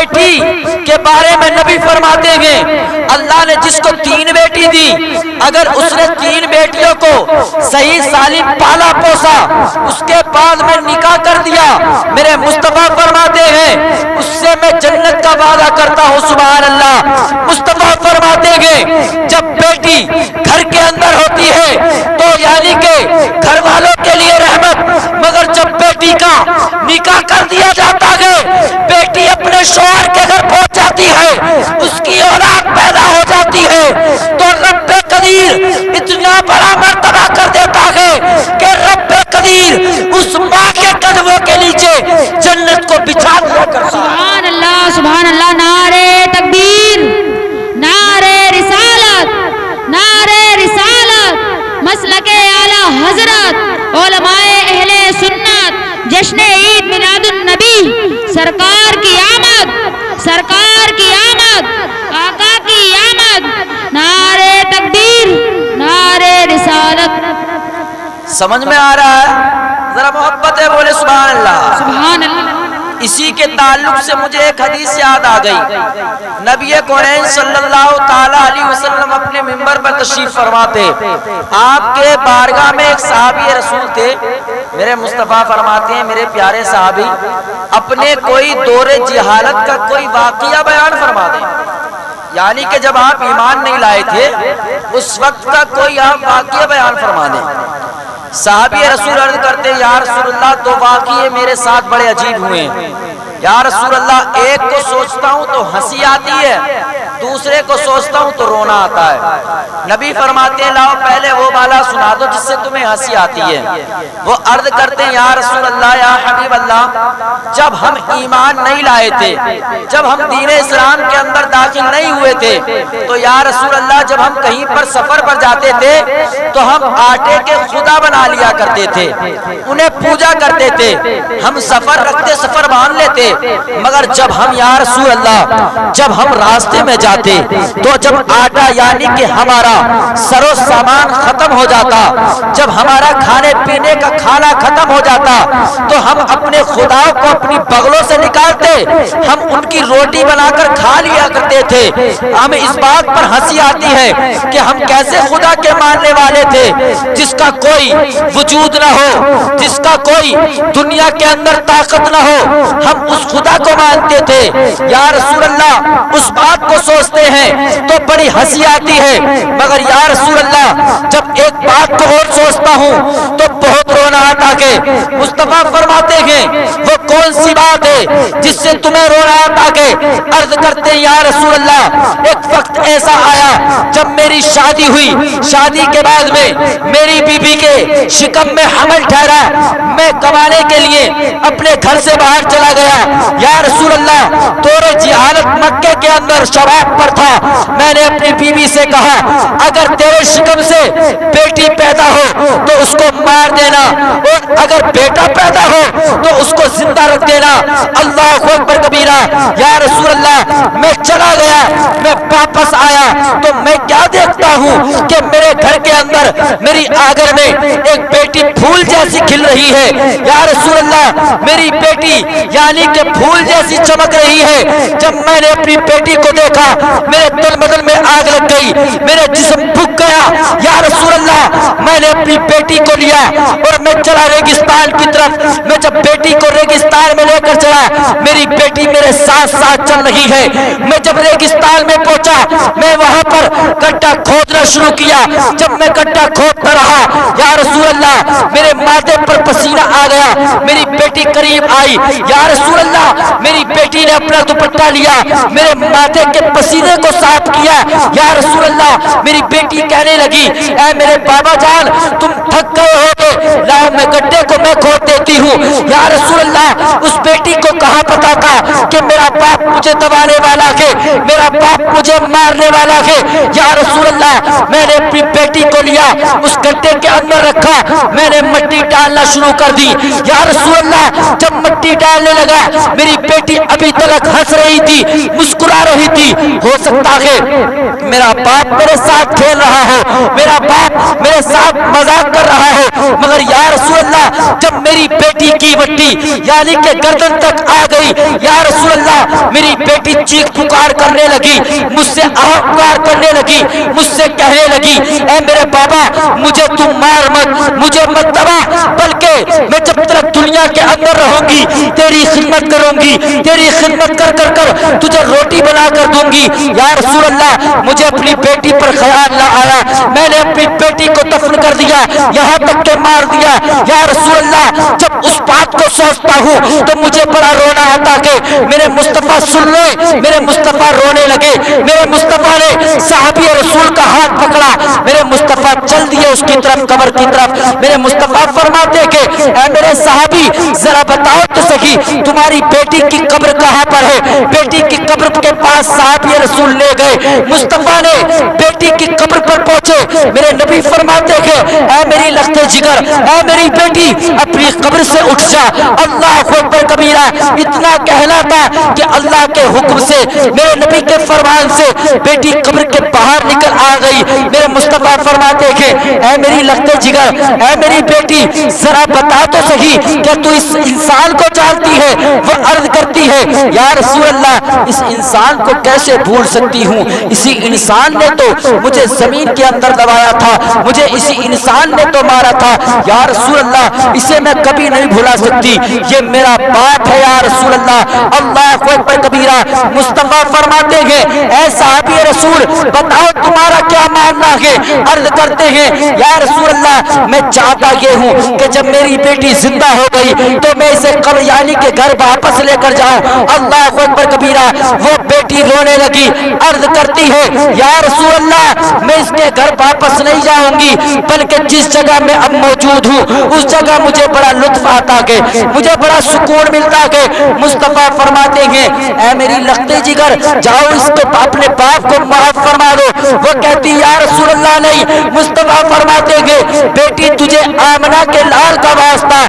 بیٹی کے بارے میں نبی فرماتے ہیں اللہ نے جس کو 3 بیٹی دی، اگر اس نے 3 بیٹیوں کو صحیح سالم پالا پوسا، اس کے بعد میں نکاح کر دیا، میرے مصطفیٰ فرماتے ہیں اس سے میں جنت کا وعدہ کرتا ہوں۔ سبحان اللہ۔ مصطفیٰ فرماتے ہیں جب بیٹی گھر کے اندر ہوتی ہے تو یعنی کہ گھر والوں کے لیے رحمت، مگر جب بیٹی کا نکاح کر دیا جاتا ہے، بیٹی اپنے شوہر کے گھر پہنچ جاتی ہے، اس کی اولاد پیدا ہو جاتی ہے، تو رب قدیر اتنا بڑا مرتبہ کر دیتا ہے کہ رب قدیر اس ماں کے قدموں کے نیچے جنت کو بچھا دیا کرتا ہے۔ سبحان اللہ، سبحان اللہ۔ نعرے تکبیر، نعرے رسالت، نعرے رسالت، مسلک اعلی حضرت علماء اہل سنت، جشن عید میلاد النبی، سرکار کی آمد، سرکار کی آمد، آقا کی آمد، نعرے تکبیر، نعرے رسالت۔ سمجھ میں آ رہا ہے؟ ذرا محبت ہے بولے سبحان اللہ۔ سبحان اللہ۔ اسی کے تعلق سے مجھے ایک حدیث یاد آ گئی۔ نبی کریم صلی اللہ تعالی علیہ وسلم اپنے منبر پر تشریف فرماتے، آپ کے بارگاہ میں ایک صحابی رسول تھے، میرے مصطفیٰ فرماتے ہیں میرے پیارے صحابی اپنے کوئی دور جہالت کا کوئی واقعہ بیان فرما دیں، یعنی کہ جب آپ ایمان نہیں لائے تھے اس وقت کا کوئی آپ واقعہ بیان فرما دیں۔ صحابی رسول عرض کرتے یا رسول اللہ 2 واقعے میرے ساتھ بڑے عجیب ہوئے ہیں، یا رسول اللہ ایک کو سوچتا ہوں تو ہنسی آتی ہے، دوسرے کو سوچتا ہوں تو رونا آتا ہے۔ نبی فرماتے ہیں لاؤ پہلے وہ والا سنا دو جس سے تمہیں ہنسی آتی ہے۔ وہ عرض کرتے ہیں یا رسول اللہ یا حبیب اللہ جب ہم ایمان نہیں لائے تھے، جب ہم دین اسلام کے اندر داخل نہیں ہوئے تھے تو یا رسول اللہ جب ہم کہیں پر سفر پر جاتے تھے تو ہم آٹے کے خدا بنا لیا کرتے تھے، انہیں پوجا کرتے تھے، ہم سفر رکھتے سفر مان لیتے، مگر جب ہم یا رسول اللہ جب ہم راستے میں جاتے تو جب آٹا یعنی کہ ہمارا سر و سامان ختم ہو جاتا، جب ہمارا کھانے پینے کا کھانا ختم ہو جاتا تو ہم اپنے خدا کو اپنی بغلوں سے نکالتے، ہم ان کی روٹی بنا کر کھا لیا کرتے تھے۔ ہمیں اس بات پر ہنسی آتی ہے کہ ہم کیسے خدا کے ماننے والے تھے جس کا کوئی وجود نہ ہو، جس کا کوئی دنیا کے اندر طاقت نہ ہو، ہم اس خدا کو مانتے تھے۔ یا رسول اللہ اس بات کو سوچتے ہیں تو بڑی ہنسی آتی ہے، مگر یا رسول اللہ جب ایک بات کو اور سوچتا ہوں تو بہت رونا آتا ہے۔ مصطفیٰ فرماتے ہیں وہ کون سی بات ہے جس سے تمہیں رونا آتا ہے؟ عرض کرتے ہیں یا رسول اللہ ایک وقت ایسا آیا جب میری شادی ہوئی، شادی کے بعد میں میری بیوی کے شکم میں حمل ٹھہرا، میں کمانے کے لیے اپنے گھر سے باہر چلا گیا۔ یا رسول اللہ دور جہالت مکے کے اندر شباب پر تھا، میں نے اپنی بیوی سے کہا اگر تیرے شکم سے بیٹی پیدا ہو تو اس کو مار دینا، اور اگر بیٹا پیدا ہو تو اس کو زندہ رکھ دینا۔ اللہ اکبر کبیرہ۔ یا رسول اللہ میں چلا گیا، میں واپس آیا تو میں کیا دیکھتا ہوں کہ میرے گھر کے اندر میری آنگن میں ایک بیٹی پھول جیسی کھل رہی ہے۔ یا رسول اللہ میری بیٹی یعنی کہ پھول جیسی چمک رہی ہے۔ جب میں نے اپنی بیٹی کو دیکھا میرے تن بدن میں آگ لگ گئی، میرے جسم بھک گیا۔ یا رسول اللہ میں نے اپنی بیٹی کو لیا اور میں چلا ریگستان کی طرف۔ میں جب بیٹی کو ریگستان میں لے کر چلا میری بیٹی میرے ساتھ ساتھ چل رہی ہے۔ میں جب ریگستان میں پہنچا میں وہاں پر گڈھا کھودنا شروع کیا۔ جب میں گڈھا کھودتا رہا یا رسول اللہ میرے ماتھے پر پسینہ آ گیا، میری بیٹی قریب آئی۔ یا رسول اللہ میری بیٹی نے اپنا دوپٹہ لیا، میرے ماتھے کے پسینے کو صاف کیا۔ یا رسول اللہ میری بیٹی کہنے لگی اے میرے بابا جان تم تھک گئے ہوگے، لاؤ میں گڈھے کو میں کھود دیتی ہوں۔ یا رسول اللہ اس بیٹی کو کہاں پتا تھا کہ میرا باپ مجھے دبانے والا ہے، میرا باپ مجھے مارنے والا ہے۔ یا رسول اللہ میں نے نے اپنی بیٹی کو لیا, اس گڈھے کے اندر رکھا, میں نے مٹی ڈالنا شروع کر دی. یا رسول اللہ, جب مٹی ڈالنے لگا میری بیٹی ابھی تک ہنس رہی تھی, مسکرا رہی تھی. ہو سکتا ہے میرا باپ میرے ساتھ کھیل رہا ہو, میرا باپ میرے ساتھ مذاق کر رہا ہو, مگر یا رسول اللہ جب میری بیٹی کی مٹی یعنی کہ گردن تک آ گئی, یا رسول اللہ میری بیٹی چیخ پکار کرنے لگی, مجھ سے آہوکار کرنے لگی, مجھ سے کہنے لگی اے میرے بابا مجھے تم مار مت, مجھے مت دبا, بلکہ میں جب تک دنیا کے اندر رہوں گی تیری خدمت کروں گی, تیری خدمت کر کر کر تجھے روٹی بنا کر دوں گی. یا رسول اللہ مجھے اپنی بیٹی پر خیال نہ آیا, میں نے اپنی بیٹی کو دفن کر دیا, یہاں تک کہ مار دیا. یا رسول اللہ جب اس بات کو سوچتا ہوں تو مجھے بڑا رونا آتا کہ میرے مصطفیٰ سن لے, میرے مصطفیٰ رونے لگے. میرے مصطفیٰ نے صحابی رسول کا ہاتھ پکڑا, میرے مصطفیٰ چل دیے اس کی طرف, قبر کی طرف. میرے مصطفیٰ فرماتے کہ اے میرے صحابی ذرا بتاؤ تو صحیح تمہاری بیٹی کی قبر کہاں پر ہے. بیٹی کی قبر کے پاس صحابی رسول لے گئے, مصطفیٰ نے بیٹی کی قبر پر پہنچے. میرے نبی فرماتے کہ اے میری لخت جگر, اے میری بیٹی اپنی قبر سے اٹھ جا, اللہ اکبر کبیرہ. اتنا کہنا تھا کہ اللہ کے حکم سے, میرے نبی کے فرمان سے بیٹی قبر کے باہر نکل آ گئی. میرے مصطفیٰ فرماتے کہ اے میری لخت جگر, اے میری بیٹی ذرا بتا تو صحیح کہ تو اس انسان کو جانتی ہے. وہ عرض کرتی ہے یا رسول اللہ اس انسان کو کیسے بھول سکتی ہوں, اسی انسان نے تو مجھے زمین کے اندر دبایا تھا, مجھے اسی انسان نے تو مارا تھا. یا رسول اللہ اسے میں کبھی نہیں بھلا سکتی, یہ میرا باپ ہے. یا رسول اللہ, اللہ اکبر کبیرہ. مصطفیٰ فرماتے ہیں اے صحابی رسول بتاؤ تمہارا کیا ماننا ہے. عرض کرتے ہیں یا رسول اللہ میں چاہتا یہ ہوں کہ جب میری بیٹی زندہ ہو گئی تو میں اسے قبر یعنی کہ گھر واپس لے کر جاؤں. اللہ اکبر کبیرہ. وہ بیٹی رونے لگی, عرض کرتی ہے یا رسول اللہ میں اس کے گھر واپس نہیں جاؤں گی, بلکہ جس جگہ میں اب موجود ہوں اس جگہ مجھے بڑا لطف آتا ہے, مجھے بڑا سکون ملتا ہے. مصطفیٰ فرماتے ہیں اے میری لخت جگر جاؤ اس کو اپنے باپ کو معاف فرما دو. وہ کہتی یا رسول اللہ نہیں. مصطفیٰ فرماتے ہیں بیٹی تجھے آمنہ کے لال کا واسطہ.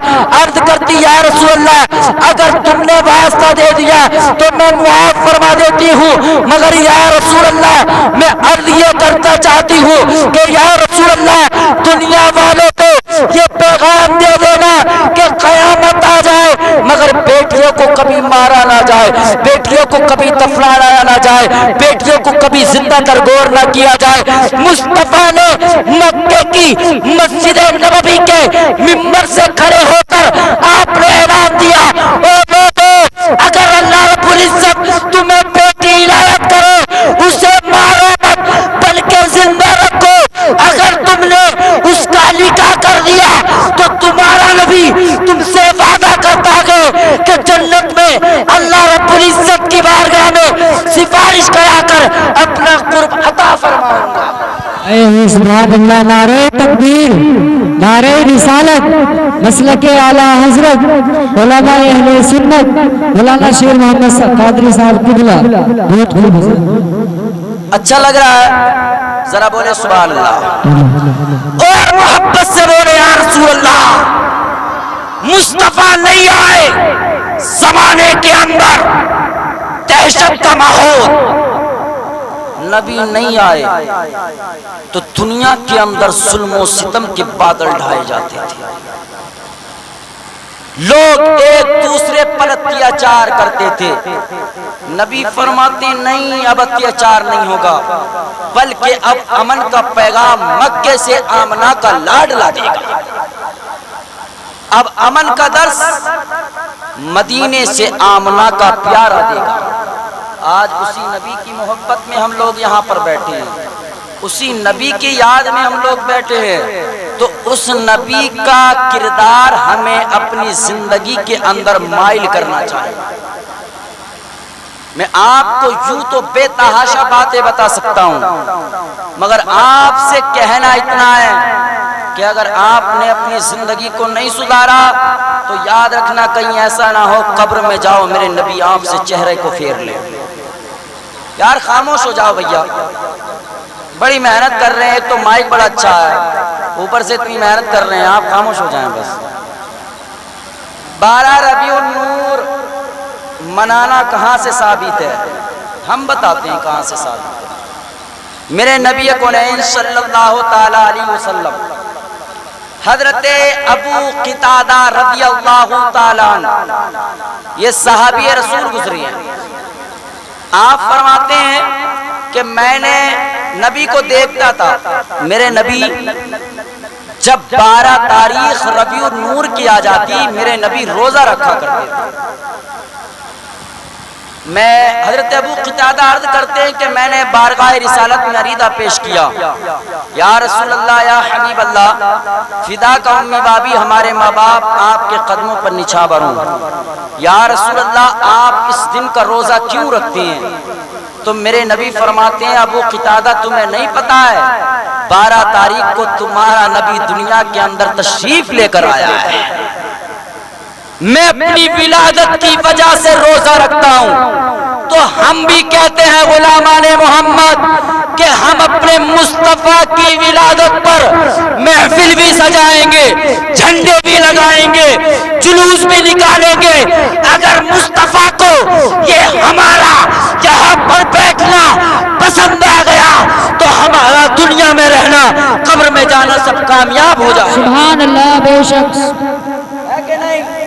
عرض کرتی یا رسول اللہ اگر تم نے واسطہ دے دیا تو میں معاف فرما دیتی ہوں, مگر یا رسول اللہ میں عرض یہ کرتا چاہتی ہوں کہ یا رسول اللہ دنیا والوں کو یہ پیغام دے دینا کہ قیامت آ جائے مگر بیٹیوں کو کبھی مارا نہ جائے, بیٹیوں کو کبھی دفنایا نہ جائے, بیٹیوں کو کبھی زندہ درگور نہ کیا جائے. مصطفیٰ نے مکے کی مسجد نبوی کے منبر سے کھڑے ہو کر آپ نے اعلان دیا اے لوگوں اگر اللہ رب العزت تمہیں بیٹی عنایت کرے اسے مارو مت بلکہ زندہ رکھو. اگر تم نے اس کا نکاح کر دیا تو تمہارا نبی تم سے وعدہ کرتا ہے کہ جنت میں اللہ رب العزت کی بارگاہ میں سفارش کرا کر اپنا قرب عطا فرماؤں گا. سبحان اللہ. نعرہ تکبیر, نعرہ رسالت, مسلک اعلیٰ حضرت علماء اہل سنت مولانا شیر محمد قادری صاحب قبلہ. بہت خوب حضرت, اچھا لگ رہا ہے, ذرا بولے سبحان اللہ اور محبت سے بولے یا رسول اللہ. مصطفیٰ نہیں آئے زمانے کے اندر دہشت کا ماحول, نبی نہیں آئے تو دنیا کے اندر ظلم و ستم کے بادل ڈھائے جاتے تھے. لوگ ایک دوسرے پر اتیاچار کرتے تھے. نبی فرماتے نہیں اب اتیاچار نہیں ہوگا بلکہ اب امن کا پیغام مکے سے آمنہ کا لاڈلا دے گا. اب امن کا درس مدینے سے آمنہ کا پیارا دے گا. آج اسی نبی کی محبت میں ہم لوگ یہاں پر بیٹھے ہیں, اسی نبی کی یاد میں ہم لوگ بیٹھے ہیں, تو اس نبی کا کردار ہمیں اپنی زندگی کے اندر مائل کرنا چاہیے. میں آپ کو یوں تو بے تحاشا باتیں بتا سکتا ہوں مگر آپ سے کہنا اتنا ہے کہ اگر آپ نے اپنی زندگی کو نہیں سدھارا تو یاد رکھنا کہیں ایسا نہ ہو قبر میں جاؤ میرے نبی آپ سے چہرے کو پھیر لے. یار خاموش ہو جاؤ بھیا, بڑی محنت کر رہے ہیں، ایک تو مائک بڑا اچھا ہے، اوپر سے اتنی محنت کر رہے ہیں، آپ خاموش ہو جائیں بس۔ 12 ربیع النور منانا کہاں سے ثابت ہے؟ ہم بتاتے ہیں کہاں سے ثابت ہے۔ میرے نبی کونین صلی اللہ تعالی علیہ وسلم حضرت ابو قتادہ رضی اللہ تعالی عنہ، یہ صحابی رسول گزری ہیں، آپ فرماتے ہیں کہ میں نے نبی کو دیکھتا تھا، میرے نبی جب 12 تاریخ ربیع النور کی آ جاتی میرے نبی روزہ رکھا کرتے تھے۔ میں حضرت ابو قتادہ عرض کرتے ہیں کہ میں نے بارگاہ رسالت میں عریضہ پیش کیا، یا رسول اللہ، یا حبیب اللہ، فدا کا امی بابی ہمارے ماں باپ آپ کے قدموں پر نچھاور ہوں، یا رسول اللہ آپ اس دن کا روزہ کیوں رکھتے ہیں؟ تو میرے نبی فرماتے ہیں ابو قتادہ تمہیں نہیں پتا ہے 12 تاریخ کو تمہارا نبی دنیا کے اندر تشریف لے کر آیا ہے، میں اپنی ولادت کی وجہ سے روزہ رکھتا ہوں، تو ہم بھی کہتے ہیں غلامان محمد کہ ہم اپنے مصطفیٰ کی ولادت پر محفل بھی سجائیں گے، جھنڈے بھی لگائیں گے، جلوس بھی نکالیں گے۔ اگر مصطفیٰ کو یہ ہمارا یہاں پر بیٹھنا پسند آ گیا تو ہمارا دنیا میں رہنا، قبر میں جانا سب کامیاب ہو جائے۔ سبحان اللہ، بے شک ہے کہ نہیں؟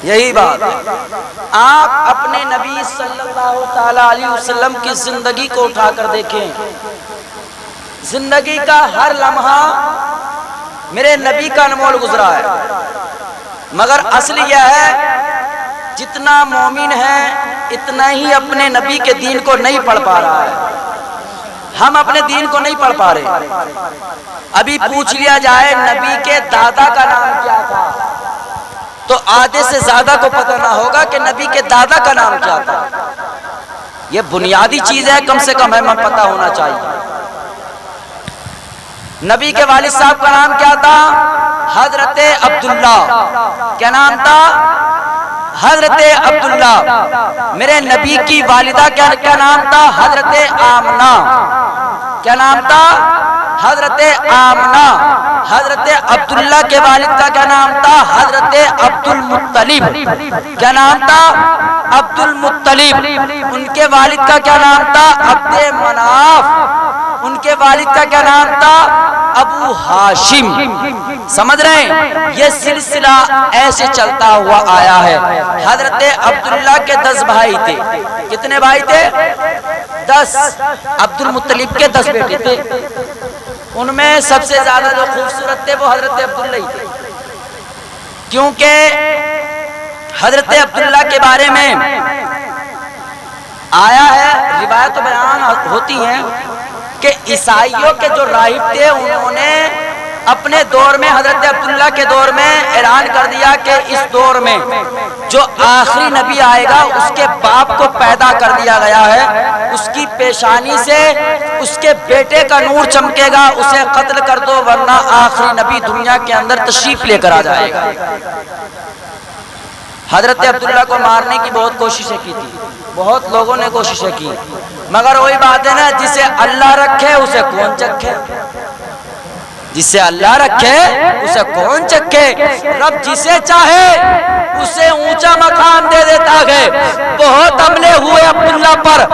یہی بات ہے۔ آپ اپنے نبی صلی اللہ تعالی علیہ وسلم کی زندگی کو اٹھا کر دیکھیں، زندگی کا ہر لمحہ میرے نبی کا انمول گزرا ہے، مگر اصل یہ ہے جتنا مومن ہے اتنا ہی اپنے نبی کے دین کو نہیں پڑھ پا رہا ہے۔ ہم اپنے دین کو نہیں پڑھ پا رہے۔ ابھی پوچھ لیا جائے نبی کے دادا کا نام کیا تھا تو آدھے سے زیادہ کو پتہ نہ ہوگا کہ نبی کے دادا کا نام کیا تھا۔ یہ بنیادی چیز ہے، کم سے کم ہمیں پتہ ہونا چاہیے۔ نبی کے والد صاحب کا نام کیا تھا؟ حضرت عبداللہ۔ کیا نام تھا؟ حضرت عبداللہ۔ میرے نبی کی والدہ کیا نام تھا؟ حضرت آمنہ۔ کیا نام تھا؟ حضرت آمنہ۔ حضرت عبداللہ کے والد کا کیا نام تھا؟ حضرت عبد المطلب۔ کیا نام تھا؟ عبد المطلب۔ ان کے والد کا کیا نام تھا؟ عبد مناف۔ ان کے والد کا کیا نام تھا؟ ابو ہاشم۔ سمجھ رہے ہیں؟ یہ سلسلہ ایسے چلتا ہوا آیا ہے۔ حضرت عبداللہ کے 10 بھائی تھے۔ کتنے بھائی تھے؟ 10۔ عبد المطلب کے 10 بیٹے تھے، ان میں سب سے زیادہ جو خوبصورت تھے وہ حضرت عبداللہ ہی تھے، کیونکہ حضرت عبداللہ کے بارے میں آیا ہے، روایت بیان ہوتی ہیں کہ عیسائیوں کے جو راہب تھے انہوں نے اپنے دور میں حضرت عبداللہ کے دور میں اعلان کر دیا کہ اس دور میں جو آخری نبی آئے گا اس کے باپ کو پیدا کر دیا گیا ہے، اس کی پیشانی سے اس کے بیٹے کا نور چمکے گا، اسے قتل کر دو ورنہ آخری نبی دنیا کے اندر تشریف لے کر آ جائے گا۔ حضرت عبداللہ کو مارنے کی بہت کوششیں کی تھی، بہت لوگوں نے کوششیں کی، مگر وہی بات ہے نا، جسے اللہ رکھے اسے کون چکھے، جسے اللہ رکھے اسے کون چکھے۔ رب جسے چاہے اسے اونچا مقام دے دیتا ہے۔ بہت حملے ہوئے عبداللہ پر،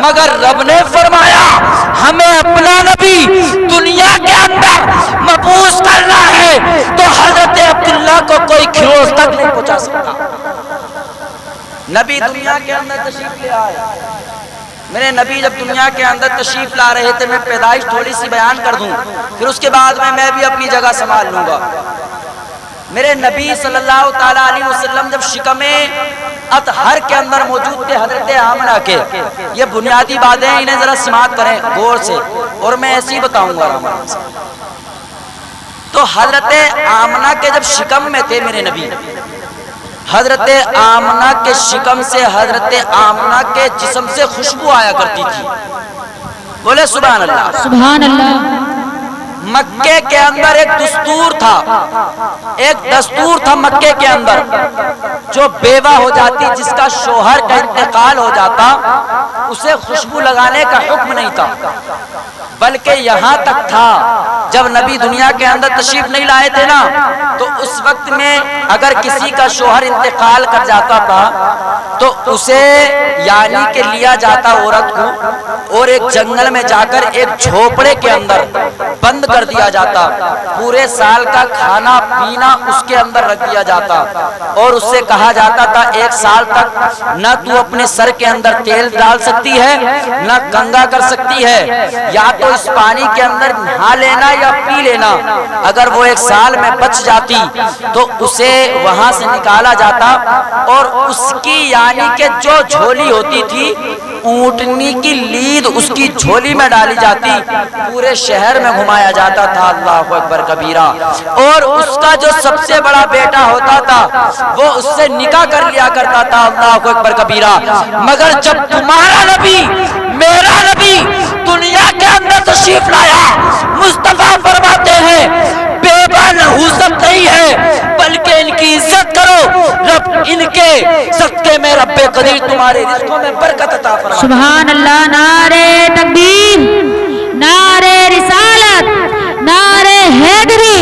مگر رب نے فرمایا ہمیں اپنا نبی دنیا کے اندر مبعوث کرنا ہے تو حضرت عبداللہ کو کوئی کھروس تک نہیں پہنچا سکتا۔ نبی دنیا کے اندر تشریف لے آئے۔ میرے نبی جب دنیا کے اندر تشریف لا رہے تھے، میں پیدائش تھوڑی سی بیان کر دوں، پھر اس کے بعد میں بھی اپنی جگہ سنبھال لوں گا۔ میرے نبی صلی اللہ تعالیٰ علیہ وسلم جب شکم اطہر کے اندر موجود تھے حضرت آمنہ کے، یہ بنیادی باتیں انہیں ذرا سماعت کریں غور سے، اور میں ایسے ہی بتاؤں گا آرام سے۔ تو حضرت آمنہ کے جب شکم میں تھے میرے نبی، حضرت آمنہ کے شکم سے حضرت آمنہ کے جسم سے خوشبو آیا کرتی تھی۔ بولے سبحان اللہ۔ سبحان اللہ۔ مکے کے اندر ایک دستور تھا مکے کے اندر، جو بیوہ ہو جاتی جس کا شوہر کا انتقال ہو جاتا اسے خوشبو لگانے کا حکم نہیں تھا، بلکہ یہاں تک تھا جب نبی دنیا کے اندر تشریف نہیں لائے تھے نا، تو اس وقت میں اگر کسی کا شوہر انتقال کر جاتا تھا تو اسے یعنی کہ لیا جاتا عورت کو اور ایک جنگل میں جا کر ایک جھوپڑے کے اندر بند کر دیا جاتا، پورے سال کا کھانا پینا اس کے اندر رکھ دیا جاتا، اور اس سے کہا جاتا تھا 1 سال تک نہ تو اپنے سر کے اندر تیل ڈال سکتی ہے، نہ کنگھا کر سکتی ہے، یا تو اس پانی کے اندر نہا لینا یا پی لینا۔ اگر وہ 1 سال میں بچ جاتی تو اسے وہاں سے نکالا جاتا اور اس کی یعنی کہ جو جھولی ہوتی تھی اونٹنی کی لید اس کی جھولی میں ڈالی جاتی، پورے شہر میں گھمایا جاتا تھا، اللہ اکبر کبیرہ، اور اس کا جو سب سے بڑا بیٹا ہوتا تھا وہ اس سے نکاح کر لیا کرتا تھا، اللہ اکبر کبیرہ۔ مگر جب تمہارا نبی میرا نبی دنیا کے اندر تشریف لایا، مصطفیٰ فرماتے ہیں بیوہ نحوست نہیں ہے بلکہ ان کی عزت کرو، رب ان کے صدقے میں رب قدیر تمہارے رزقوں میں برکت عطا فرمائے۔ سبحان اللہ، نعرہ تکبیر، نعرہ رسالت، نعرہ حیدری،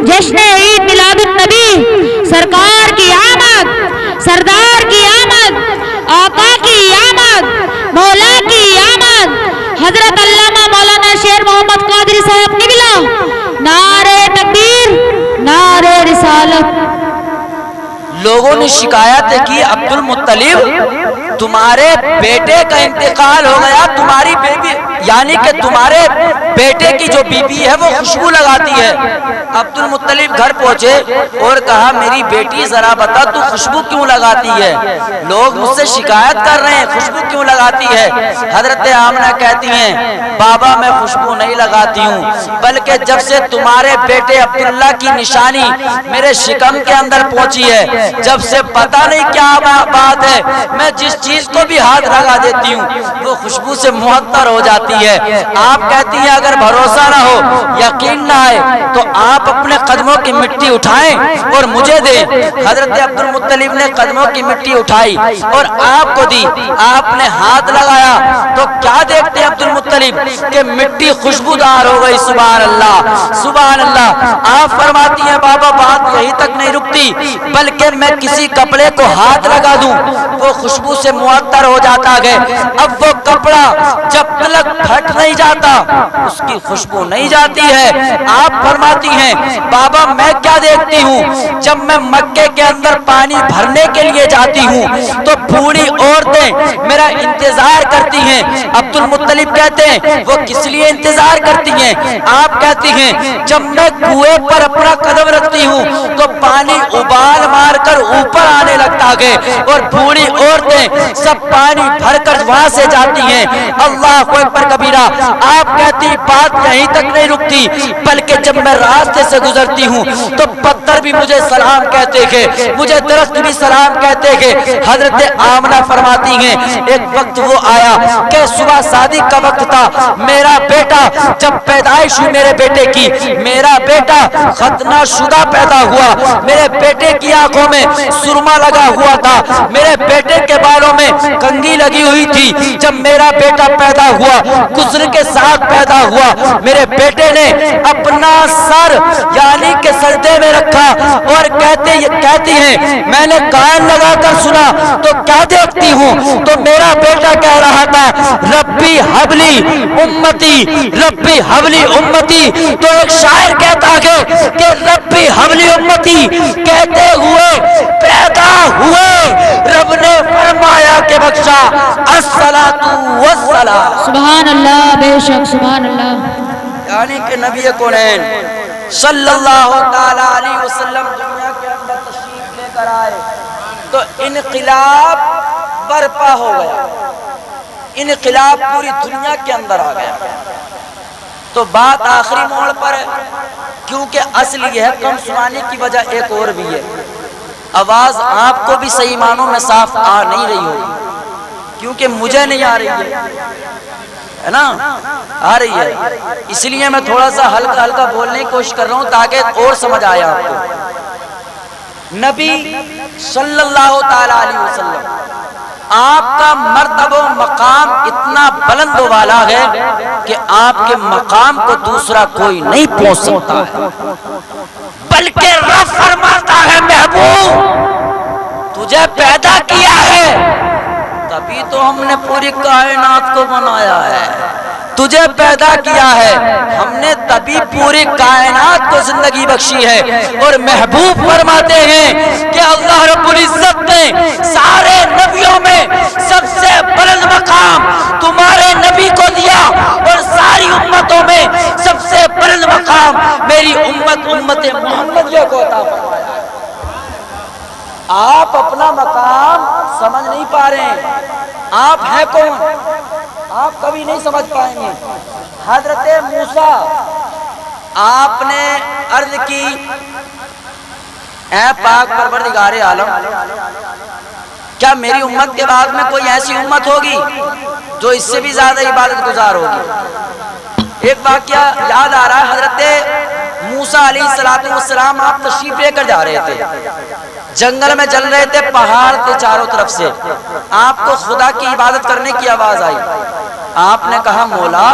جشن عید میلاد النبی، سرکار کی آمد، سردار کی آمد، آقا کی آمد، مولا کی آمد، حضرت علامہ مولانا شیر محمد قادری صاحب قبلہ، نعرہ تکبیر، نعرہ رسالت۔ لوگوں نے شکایتیں کی عبد المطلب تمہارے بیٹے کا انتقال ہو گیا، تمہاری بیوی یعنی کہ تمہارے بیٹے کی جو بیوی ہے وہ خوشبو لگاتی ہے۔ عبد المطلب گھر پہنچے اور کہا میری بیٹی ذرا بتا تو خوشبو کیوں لگاتی ہے، لوگ مجھ سے شکایت کر رہے ہیں خوشبو کیوں لگاتی ہے۔ حضرت آمنہ کہتی ہیں بابا میں خوشبو نہیں لگاتی ہوں، بلکہ جب سے تمہارے بیٹے عبداللہ کی نشانی میرے شکم کے اندر پہنچی ہے، جب سے پتہ نہیں کیا بات ہے میں جس چیز کو بھی ہاتھ لگا دیتی ہوں وہ خوشبو سے معطر ہو جاتی ہے۔ آپ کہتی ہیں اگر بھروسہ نہ ہو، یقین نہ آئے تو آپ اپنے قدموں کی مٹی اٹھائیں اور مجھے دیں۔ حضرت عبد المطلب نے قدموں کی مٹی اٹھائی اور آپ کو دی، آپ نے ہاتھ لگایا تو کیا دیکھتے عبد المطلب کہ مٹی خوشبودار ہو گئی۔ سبحان اللہ، سبحان اللہ۔ آپ فرماتی ہیں بابا بات یہی تک نہیں رکتی بلکہ میں کسی کپڑے کو ہاتھ لگا دوں وہ خوشبو سے معطر ہو جاتا ہے، اب وہ کپڑا جب تلک پھٹ نہیں جاتا اس کی خوشبو نہیں جاتی ہے۔ آپ فرماتی ہیں بابا میں کیا دیکھتی ہوں، جب میں مکے کے اندر پانی بھرنے کے لیے جاتی ہوں تو بوڑھی عورتیں میرا انتظار کرتی ہیں۔ عبد المطلب کہتے ہیں وہ کس لیے انتظار کرتی ہیں؟ آپ کہتی ہیں جب میں کنویں پر اپنا قدم رکھتی ہوں تو پانی ابال مار کر اوپر آنے لگتا ہے اور بوڑھی عورتیں سب پانی بھر کر وہاں سے جاتی ہیں، اللہ اکبر کبیرہ۔ آپ کہتی بات یہیں تک نہیں رکتی بلکہ جب میں راستے سے گزرتی ہوں تو پتھر بھی مجھے سلام کہتے ہیں، مجھے درخت بھی سلام کہتے ہیں۔ حضرت آمنہ فرماتی ہیں ایک وقت وہ آیا کہ صبح صادق کا وقت تھا، میرا بیٹا جب پیدائش ہوئی میرے بیٹے کی، میرا بیٹا ختنہ شدہ پیدا ہوا، میرے بیٹے کی آنکھوں میں سرما لگا ہوا تھا، میرے بیٹے کے بالوں میں کنگھی لگی ہوئی تھی۔ جب میرا بیٹا پیدا ہوا غسل کے ساتھ پیدا ہوا، میرے بیٹے نے اپنا سر یعنی کہ سجدے میں رکھا اور کہتی ہیں میں نے کان لگا کر سنا تو کیا دیکھتی ہوں تو میرا بیٹا کہہ رہا تھا ربی حبلی امتی، ربی حبلی امتی۔ تو ایک شاعر کہتا ہے کہ ربی حبلی امتی کہتے ہوئے پیدا ہوئے رب نے فرمایا کہ بخشا الصلاۃ والسلام۔ سبحان اللہ، بے شک سبحان اللہ۔ یعنی کہ نبی کونین صلی اللہ تعالی علیہ وسلم دنیا کے اندر تشریف لے کر آئے تو انقلاب برپا ہو گیا، انقلاب پوری دنیا کے اندر آ گیا۔ تو بات آخری موڑ پر ہے کیونکہ اصل یہ ہے کم سنانے کی وجہ ایک اور بھی ہے، آواز آپ کو بھی صحیح معنوں میں صاف آ نہیں رہی ہوگی کیونکہ مجھے نہیں آ رہی ہے نا، آ رہی ہے، اس لیے میں تھوڑا سا ہلکا ہلکا بولنے کی کوشش کر رہا ہوں تاکہ اور سمجھ آئے آپ کو۔ نبی صلی اللہ تعالی علیہ وسلم آپ کا مرتبہ و مقام اتنا بلند و والا ہے کہ آپ کے مقام کو دوسرا کوئی نہیں پہنچ سکتا ہے، بلکہ رب فرماتا ہے محبوب تجھے پیدا کیا ہے تبھی تو ہم نے پوری کائنات کو بنایا ہے، تجھے پیدا کیا ہے ہم نے تبھی پوری کائنات کو زندگی بخشی ہے۔ اور محبوب فرماتے ہیں کہ اللہ رب العزت نے سارے نبیوں میں سب سے بلند مقام تمہارے نبی کو دیا، اور ساری امتوں میں سب سے بلند مقام میری امت محمدیہ کو عطا فرمایا۔ آپ اپنا مقام سمجھ نہیں پا رہے ہیں، آپ ہیں کون؟ آپ کبھی نہیں سمجھ پائیں گے۔ حضرت موسیٰ آپ نے عرض کی اے پاک پروردگار عالم، کیا میری امت کے بعد میں کوئی ایسی امت ہوگی جو اس سے بھی زیادہ عبادت گزار ہوگی؟ ایک واقعہ یاد آ رہا ہے، حضرت موسیٰ علیہ السلام آپ تشریف لے کر جا رہے تھے، جنگل میں چل رہے تھے، پہاڑ تھے چاروں طرف سے، آپ کو خدا کی عبادت کرنے کی آواز آئی۔ آپ نے کہا مولا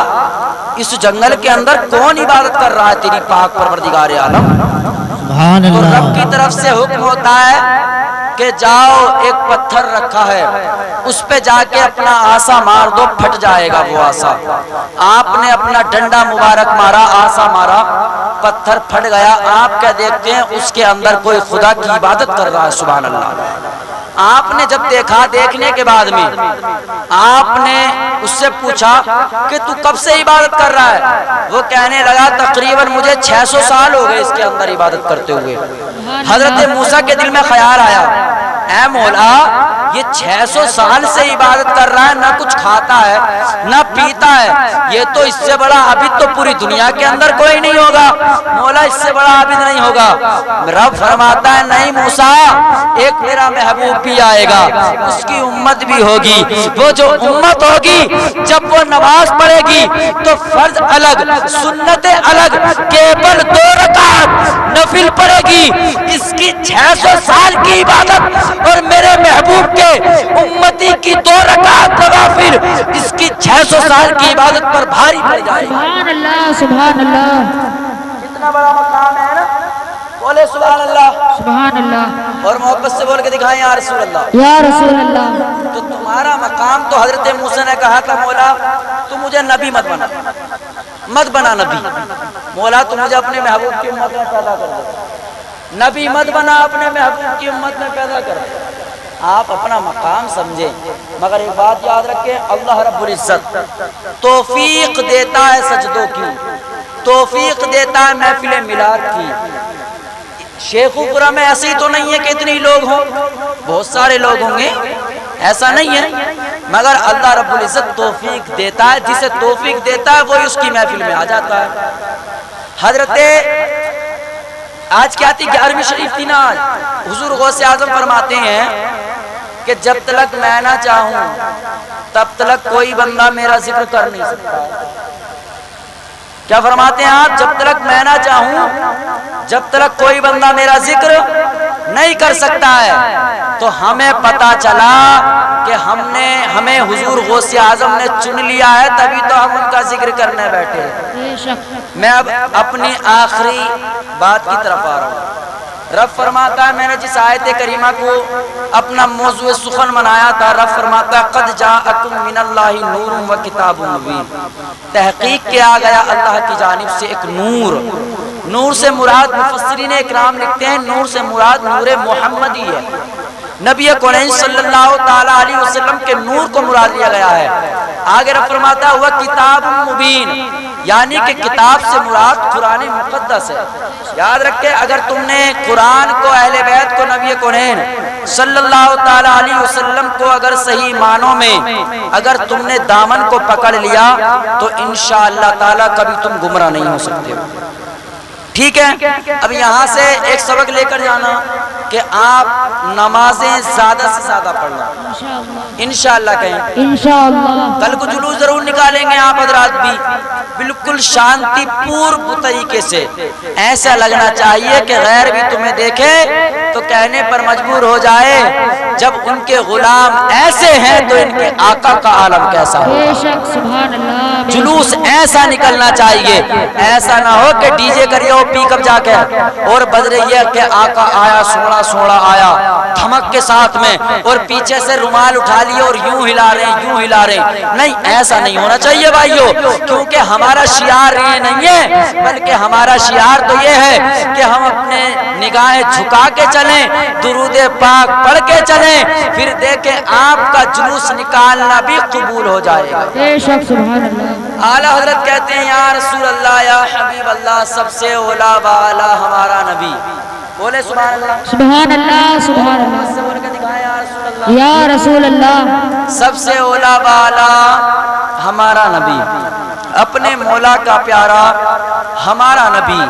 اس جنگل کے اندر کون عبادت کر رہا ہے تیری پاک پروردگار عالم؟ تو رب کی طرف سے حکم ہوتا ہے کہ جاؤ ایک پتھر رکھا ہے اس پہ جا کے اپنا آسا مار دو، پھٹ جائے گا وہ آسا۔ آپ نے اپنا ڈنڈا مبارک مارا، آسا مارا، پتھر پھٹ گیا۔ آپ کیا دیکھتے ہیں اس کے اندر کوئی خدا کی عبادت کر رہا ہے، سبحان اللہ۔ آپ نے جب دیکھا، دیکھنے کے بعد میں آپ نے اس سے پوچھا کہ تو کب سے عبادت کر رہا ہے؟ وہ کہنے لگا تقریباً مجھے 600 سال ہو گئے اس کے اندر عبادت کرتے ہوئے۔ حضرت موسیٰ کے دل میں خیال آیا اے مولا یہ 600 سال سے عبادت کر رہا ہے، نہ کچھ کھاتا ہے نہ پیتا ہے، یہ تو اس سے بڑا عابد تو پوری دنیا کے اندر کوئی نہیں ہوگا، مولا اس سے بڑا عابد نہیں ہوگا۔ رب فرماتا ہے نہیں موسیٰ، ایک میرا محبوب بھی آئے گا، اس کی امت بھی ہوگی، وہ جو امت ہوگی جب وہ نماز پڑھے گی تو فرض الگ، سنت الگ، کیبل 2 رکعت نفل پڑھے گی، اس کی 600 سال کی عبادت اور میرے محبوب کے امتی کی 2 رکعت نوافل اس کی 600 سال کی عبادت پر بھاری پڑ جائے گی۔ سبحان اللہ، سبحان اللہ، کتنا بڑا مقام ہے نا، بولے سبحان اللہ، سبحان اللہ، اور محبت سے بول کے دکھائیں یا رسول اللہ۔ یا رسول اللہ۔ تو تمہارا مقام تو حضرت موسیٰ نے کہا تھا مولا تو مجھے نبی مت بنا نبی، مولا تو مجھے اپنے محبوب کی امت میں پیدا کر دے، نبی مت بنا، اپنے محبوب کی امت میں پیدا کر دے۔ آپ اپنا مقام سمجھیں، مگر ایک بات یاد رکھیں، اللہ رب العزت توفیق دیتا ہے سجدوں کی، توفیق دیتا ہے محفل میلاد کی۔ شیخو پورہ میں ایسی تو نہیں ہے کہ اتنی لوگ ہوں، بہت سارے لوگ ہوں گے، ایسا نہیں ہے، مگر اللہ رب العزت توفیق دیتا ہے، جسے توفیق دیتا ہے وہی اس کی محفل میں آ جاتا ہے۔ حضرت آج کیا تھی 11ویں شریف تھی نا، آج حضور غوث اعظم فرماتے ہیں کہ جب تک میں نہ چاہوں تب تک کوئی بندہ میرا ذکر کر نہیں سکتا۔ کیا فرماتے ہیں آپ؟ جب تک میں نہ چاہوں جب تک کوئی بندہ میرا ذکر نہیں کر سکتا ہے۔ تو ہمیں پتا چلا کہ ہمیں حضور غوث اعظم نے چن لیا ہے، تبھی تو ہم ان کا ذکر کرنے بیٹھے۔ میں اب اپنی آخری بات کی طرف آ رہا ہوں۔ رب فرماتا ہے میں نے جس آیت کریمہ کو اپنا موضوع سخن بنایا تھا، رب فرماتا ہے قد جاءکم من اللہ نور و کتاب مبین، تحقیق کیا گیا اللہ کی جانب سے ایک نور۔ نور سے مراد مفسرین اکرام لکھتے ہیں نور سے مراد نور محمدی ہے، نبی کریم صلی اللہ تعالی علیہ وسلم کے نور کو مراد لیا گیا ہے۔ آگے رب فرماتا ہے وہ کتاب مبین، یعنی کہ کتاب سے مراد قرآن مقدس ہے۔ یاد رکھیں اگر تم نے قرآن کو، اہل بیت کو، نبی کریم صلی اللہ تعالی علیہ وسلم کو اگر صحیح معنوں میں اگر تم نے دامن کو پکڑ لیا تو انشاءاللہ تعالی کبھی تم گمراہ نہیں ہو سکتے ہو۔ ٹھیک ہے، اب یہاں سے ایک سبق لے کر جانا کہ آپ نمازیں زیادہ سے زیادہ پڑھنا، انشاءاللہ کہیں انشاءاللہ کل کو جلوس ضرور نکالیں گے آپ حضرات بھی، بالکل شانتی پور طریقے سے، ایسا لگنا چاہیے کہ غیر بھی تمہیں دیکھے تو کہنے پر مجبور ہو جائے جب ان کے غلام ایسے ہیں تو ان کے آقا کا عالم کیسا ہو۔ بے شک سبحان اللہ، بے جلوس ایسا نکلنا چاہیے، ایسا نہ ہو کہ ڈی جے کریے ہو پک اپ جا کے اور بج رہی ہے کہ آقا آیا سوڑا سوڑا آیا دھمک کے ساتھ میں، اور پیچھے سے رومال اٹھا لیے اور یوں ہلا رہے ہیں یوں ہلا رہے ہیں، نہیں ایسا نہیں ہونا چاہیے بھائیو، کیونکہ ہمارا شعار یہ نہیں ہے، بلکہ ہمارا شعار تو یہ ہے کہ ہم اپنے نگاہیں جھکا کے چلیں، درود پاک پڑھ کے چلیں، پھر دیکھیں آپ کا جلوس نکالنا بھی قبول ہو جائے گا۔ بے شک سبحان اللہ، اعلیٰ حضرت کہتے ہیں یا رسول اللہ یا حبیب اللہ، سب سے اولا بالا ہمارا نبی، بولے سبحان اللہ، سبحان اللہ، سبحان اللہ، سے بول کے دکھائیں یا رسول اللہ، یا رسول اللہ، سب سے اولا بالا ہمارا نبی، اپنے مولا کا پیارا ہمارا نبی،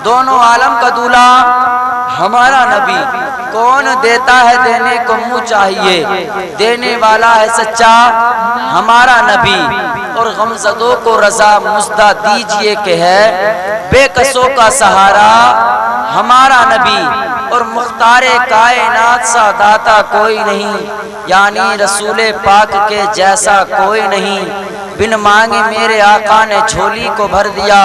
دونوں عالم کا دولہ ہمارا نبی، کون دیتا ہے دینے کو منہ چاہیے، دینے والا ہے سچا ہمارا نبی، اور غمزدوں کو رضا مزدہ دیجئے کہ ہے بے کسوں کا سہارا ہمارا نبی، اور مختار کائنات سا داتا کوئی نہیں، یعنی رسول پاک کے جیسا کوئی نہیں، بن مانگے میرے آقا نے جھولی کو بھر دیا،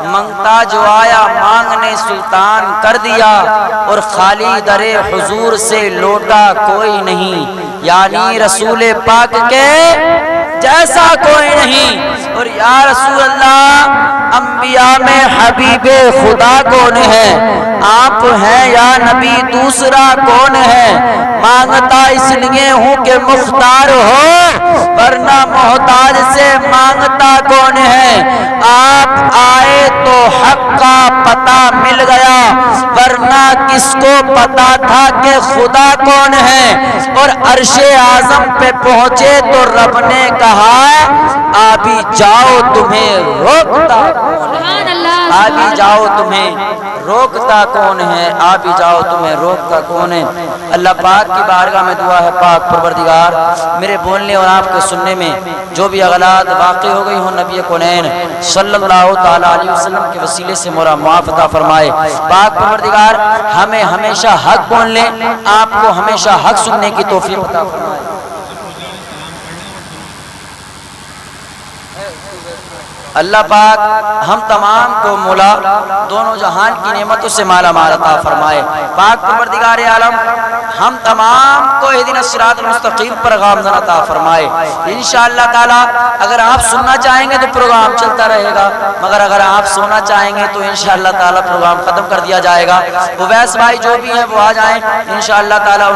منگتا جو آیا مانگنے سلطان کر دیا، اور خالی در حضور سے لوٹا کوئی نہیں، یعنی رسول پاک کے جیسا کوئی نہیں، اور یا رسول اللہ انبیاء میں حبیب خدا کون ہے، آپ ہیں یا نبی دوسرا کون ہے، مانگتا اس لیے ہوں کہ مختار ہو، ورنہ محتاج سے مانگتا کون ہے، آپ آئے تو حق کا پتہ مل گیا، ورنہ کس کو پتا تھا کہ خدا کون ہے، اور عرش اعظم پہ پہنچے تو رب نے کہا آبی جاؤ تمہیں روکتا کون ہے، آبی جاؤ تمہیں روکتا کون ہے، آبی جاؤ تمہیں روکتا کون ہے۔ اللہ پاک کی بارگاہ میں دعا ہے پاک پروردگار میرے بولنے اور آپ کے سننے میں جو بھی اغلاط واقع ہو گئی ہوں نبی کونین صلی اللہ تعالیٰ علیہ وسلم کے وسیلے سے مولا معاف عطا فرمائے۔ پاک پروردگار ہمیں ہمیشہ حق بولنے، آپ کو ہمیشہ حق سننے کی توفیق عطا فرمائے۔ اللہ پاک ہم تمام کو مولا دونوں جہان کی نعمتوں سے مالا مال عطا فرمائے۔ پاک پروردگار عالم ہم تمام کو اہدنا الصراط المستقیم پر گامزن عطا فرمائے۔ انشاءاللہ تعالی اگر آپ سننا چاہیں گے تو پروگرام چلتا رہے گا، مگر اگر آپ سونا چاہیں گے تو انشاءاللہ تعالی پروگرام ختم کر دیا جائے گا۔ اویس بھائی جو بھی ہیں وہ آ جائیں انشاءاللہ تعالی۔